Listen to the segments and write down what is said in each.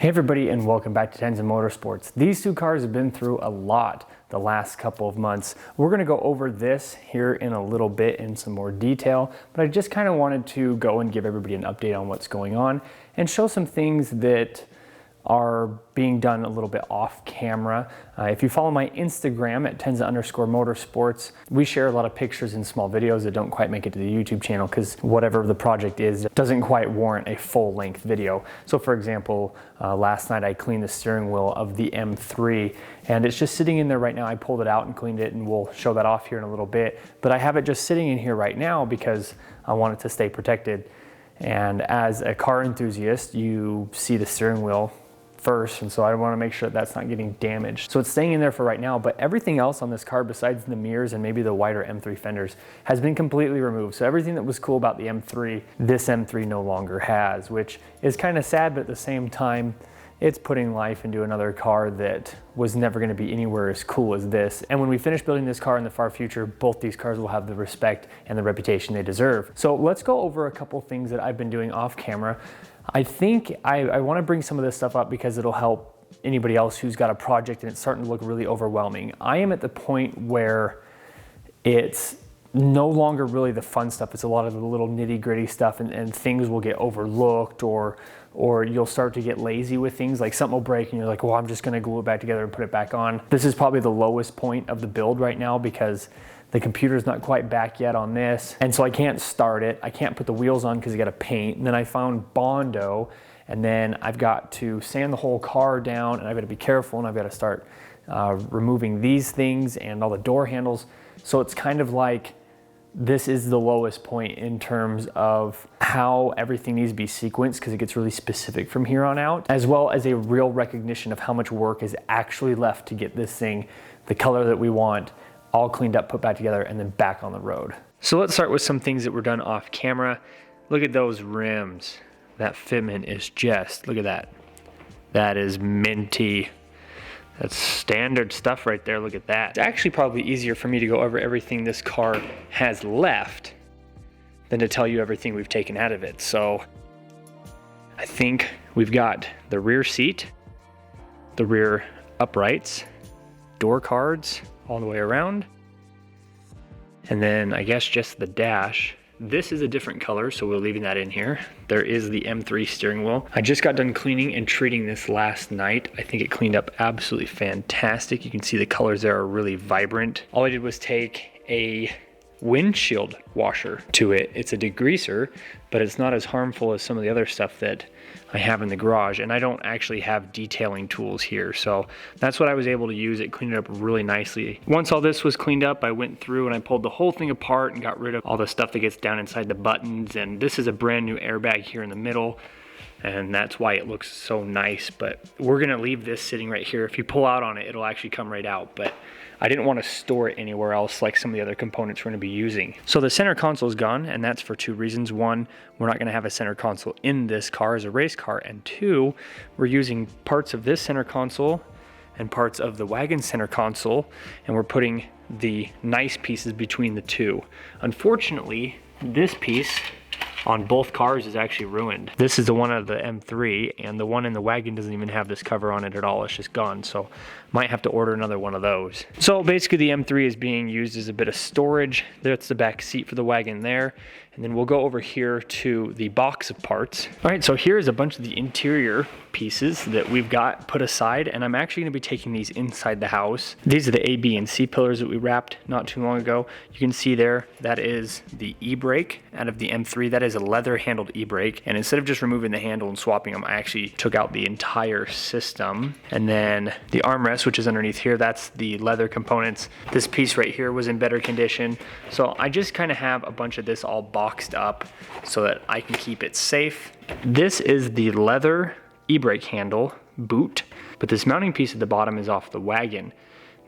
Hey everybody, and welcome back to Tenza Motorsports. These two cars have been through a lot the last couple of months. We're going to go over this here in a little bit in some more detail, but I just kind of wanted to go and give everybody an update on what's going on and show some things that are being done a little bit off camera. If you follow my Instagram at Tenza_Motorsports, we share a lot of pictures and small videos that don't quite make it to the YouTube channel because whatever the project is doesn't quite warrant a full-length video. So for example, last night I cleaned the steering wheel of the M3 and it's just sitting in there right now. I pulled it out and cleaned it, and we'll show that off here in a little bit. But I have it just sitting in here right now because I want it to stay protected. And as a car enthusiast, you see the steering wheel first, and so I want to make sure that that's not getting damaged. So it's staying in there for right now, but everything else on this car besides the mirrors and maybe the wider M3 fenders has been completely removed. So everything that was cool about the M3, this M3 no longer has, which is kind of sad, but at the same time, it's putting life into another car that was never going to be anywhere as cool as this. And when we finish building this car in the far future, both these cars will have the respect and the reputation they deserve. So let's go over a couple things that I've been doing off camera. I think I want to bring some of this stuff up because it'll help anybody else who's got a project and it's starting to look really overwhelming. I am at the point where it's no longer really the fun stuff. It's a lot of the little nitty gritty stuff, and things will get overlooked, or you'll start to get lazy with things. Like something will break and you're like, well, I'm just gonna glue it back together and put it back on. This is probably the lowest point of the build right now because the computer's not quite back yet on this. And so I can't start it. I can't put the wheels on because you gotta paint. And then I found Bondo, and then I've got to sand the whole car down, and I've got to be careful, and I've got to start removing these things and all the door handles. So it's kind of like, this is the lowest point in terms of how everything needs to be sequenced because it gets really specific from here on out, as well as a real recognition of how much work is actually left to get this thing the color that we want, all cleaned up, put back together, and then back on the road. So let's start with some things that were done off camera. Look at those rims. That fitment is just, look at that. That is minty. That's standard stuff right there. Look at that. It's actually probably easier for me to go over everything this car has left than to tell you everything we've taken out of it. So I think we've got the rear seat, the rear uprights, door cards all the way around, and then I guess just the dash. This is a different color, so we're leaving that in here. There is the M3 steering wheel. I just got done cleaning and treating this last night. I think it cleaned up absolutely fantastic. You can see the colors there are really vibrant. All I did was take a windshield washer to it. It's a degreaser, but it's not as harmful as some of the other stuff that I have in the garage, and I don't actually have detailing tools here, so that's what I was able to use. It cleaned it up really nicely. Once all this was cleaned up, I went through and I pulled the whole thing apart and got rid of all the stuff that gets down inside the buttons, and this is a brand new airbag here in the middle, and that's why it looks so nice. But we're gonna leave this sitting right here. If you pull out on it, it'll actually come right out, but I didn't want to store it anywhere else like some of the other components we're going to be using. So the center console is gone, and that's for two reasons. One, we're not going to have a center console in this car as a race car, and two, we're using parts of this center console and parts of the wagon center console, and we're putting the nice pieces between the two. Unfortunately, this piece on both cars is actually ruined. This is the one out of the M3, and the one in the wagon doesn't even have this cover on it at all. It's just gone, so might have to order another one of those. So basically the M3 is being used as a bit of storage. That's the back seat for the wagon there. And then we'll go over here to the box of parts. All right, so here's a bunch of the interior pieces that we've got put aside, and I'm actually gonna be taking these inside the house. These are the A, B, and C pillars that we wrapped not too long ago. You can see there, that is the e-brake out of the M3. That is a leather handled e-brake. And instead of just removing the handle and swapping them, I actually took out the entire system. And then the armrest, which is underneath here, that's the leather components. This piece right here was in better condition. So I just kind of have a bunch of this all boxed up so that I can keep it safe. This is the leather e-brake handle boot, but this mounting piece at the bottom is off the wagon.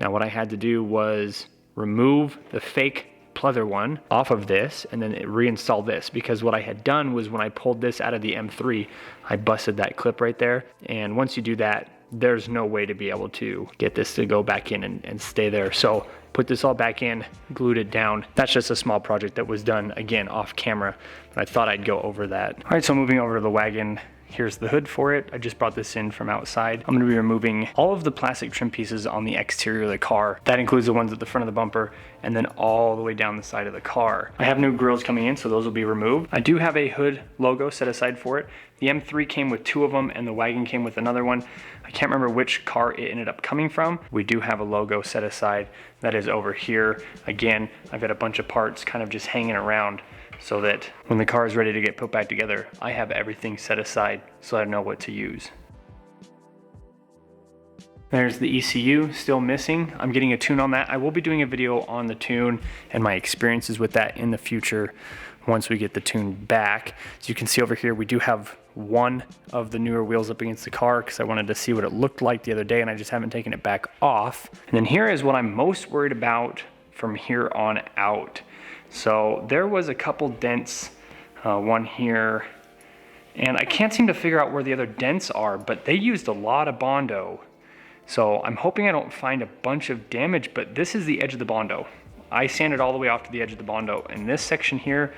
Now what I had to do was remove the fake pleather one off of this and then reinstall this, because what I had done was when I pulled this out of the M3, I busted that clip right there. And once you do that, there's no way to be able to get this to go back in and stay there. So put this all back in, glued it down. That's just a small project that was done, again, off camera, but I thought I'd go over that. All right, so moving over to the wagon, Here's the hood for it. I just brought this in from outside. I'm gonna be removing all of the plastic trim pieces on the exterior of the car. That includes the ones at the front of the bumper and then all the way down the side of the car. I have new grills coming in, so those will be removed. I do have a hood logo set aside for it. The M3 came with 2 of them and the wagon came with another one. I can't remember which car it ended up coming from. We do have a logo set aside that is over here. Again, I've got a bunch of parts kind of just hanging around so that when the car is ready to get put back together, I have everything set aside so I know what to use. There's the ECU still missing. I'm getting a tune on that. I will be doing a video on the tune and my experiences with that in the future once we get the tune back. As you can see over here, we do have one of the newer wheels up against the car because I wanted to see what it looked like the other day and I just haven't taken it back off. And then here is what I'm most worried about from here on out. So there was a couple dents, one here, and I can't seem to figure out where the other dents are, but they used a lot of Bondo. So I'm hoping I don't find a bunch of damage, but this is the edge of the Bondo. I sanded all the way off to the edge of the Bondo in this section here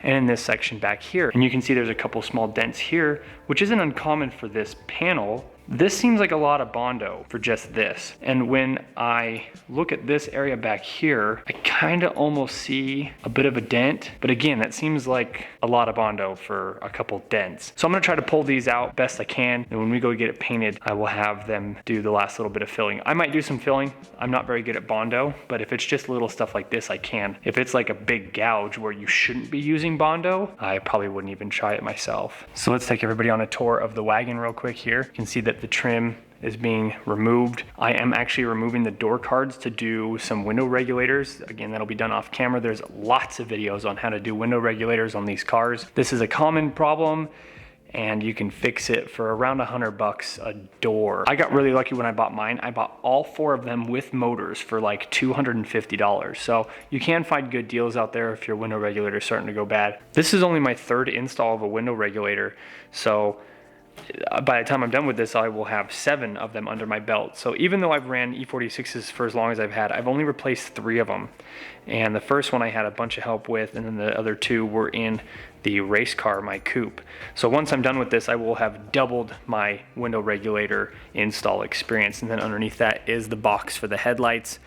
and in this section back here. And you can see there's a couple small dents here, which isn't uncommon for this panel. This seems like a lot of Bondo for just this. And when I look at this area back here, I kind of almost see a bit of a dent. But again, that seems like a lot of Bondo for a couple dents. So I'm gonna try to pull these out best I can. And when we go get it painted, I will have them do the last little bit of filling. I might do some filling. I'm not very good at Bondo, but if it's just little stuff like this, I can. If it's like a big gouge where you shouldn't be using Bondo, I probably wouldn't even try it myself. So let's take everybody on a tour of the wagon real quick here. You can see that the trim is being removed. I am actually removing the door cards to do some window regulators. Again, that'll be done off camera. There's lots of videos on how to do window regulators on these cars. This is a common problem and you can fix it for around $100 a door. I got really lucky when I bought mine. I bought all 4 of them with motors for like $250. So you can find good deals out there if your window regulator is starting to go bad. This is only my 3rd install of a window regulator. So by the time I'm done with this, I will have 7 of them under my belt. So even though I've ran E46s for as long as I've had, I've only replaced 3 of them. And the first one I had a bunch of help with, and then the other 2 were in the race car, my coupe. So once I'm done with this, I will have doubled my window regulator install experience. And then underneath that is the box for the headlights.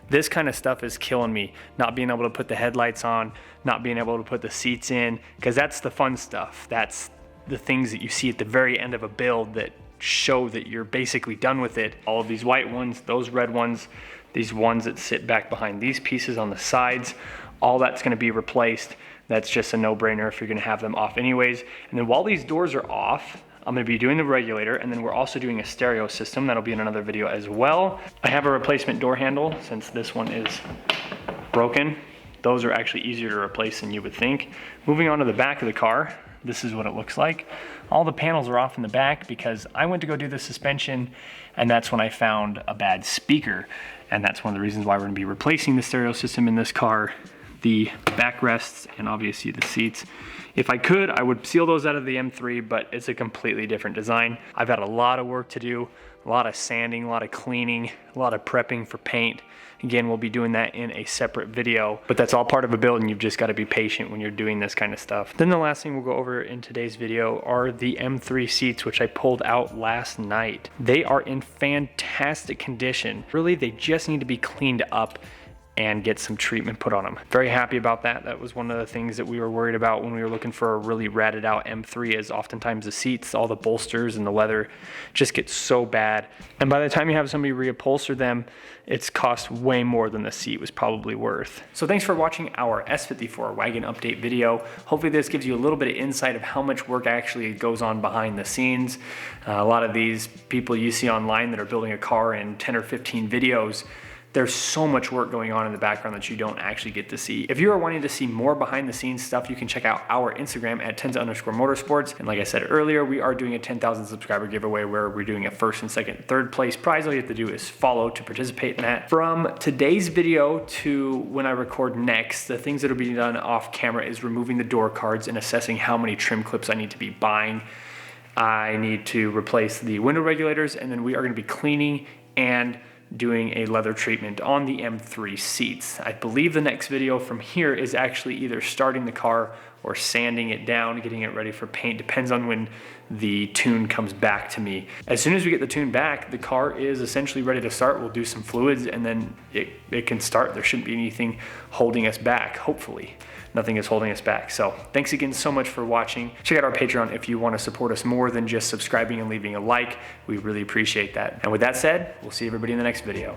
This kind of stuff is killing me, not being able to put the headlights on, not being able to put the seats in, because that's the fun stuff. That's the things that you see at the very end of a build that show that you're basically done with it. All of these white ones, those red ones, these ones that sit back behind these pieces on the sides, all that's going to be replaced. That's just a no-brainer if you're going to have them off anyways. And then while these doors are off, I'm going to be doing the regulator, and then we're also doing a stereo system. That'll be in another video as well. I have a replacement door handle since this one is broken. Those are actually easier to replace than you would think. Moving on to the back of the car, this is what it looks like. All the panels are off in the back because I went to go do the suspension, and that's when I found a bad speaker. And that's one of the reasons why we're gonna be replacing the stereo system in this car, the backrests, and obviously the seats. If I could, I would seal those out of the M3, but it's a completely different design. I've had a lot of work to do, a lot of sanding, a lot of cleaning, a lot of prepping for paint. Again, we'll be doing that in a separate video, but that's all part of a build and you've just got to be patient when you're doing this kind of stuff. Then the last thing we'll go over in today's video are the M3 seats, which I pulled out last night. They are in fantastic condition. Really, they just need to be cleaned up and get some treatment put on them. Very happy about that. That was one of the things that we were worried about when we were looking for a really ratted out M3, is oftentimes the seats, all the bolsters and the leather just get so bad. And by the time you have somebody reupholster them, it's cost way more than the seat was probably worth. So thanks for watching our S54 wagon update video. Hopefully this gives you a little bit of insight of how much work actually goes on behind the scenes. A lot of these people you see online that are building a car in 10 or 15 videos, there's so much work going on in the background that you don't actually get to see. If you are wanting to see more behind the scenes stuff, you can check out our Instagram at Tenza_Motorsports. And like I said earlier, we are doing a 10,000 subscriber giveaway where we're doing a 1st and 2nd, 3rd place prize. All you have to do is follow to participate in that. From today's video to when I record next, the things that will be done off camera is removing the door cards and assessing how many trim clips I need to be buying. I need to replace the window regulators, and then we are going to be cleaning and doing a leather treatment on the M3 seats. I believe the next video from here is actually either starting the car or sanding it down, getting it ready for paint. Depends on when the tune comes back to me. As soon as we get the tune back, the car is essentially ready to start. We'll do some fluids and then it can start. There shouldn't be anything holding us back, hopefully. Nothing is holding us back. So thanks again so much for watching. Check out our Patreon if you want to support us more than just subscribing and leaving a like. We really appreciate that. And with that said, we'll see everybody in the next video.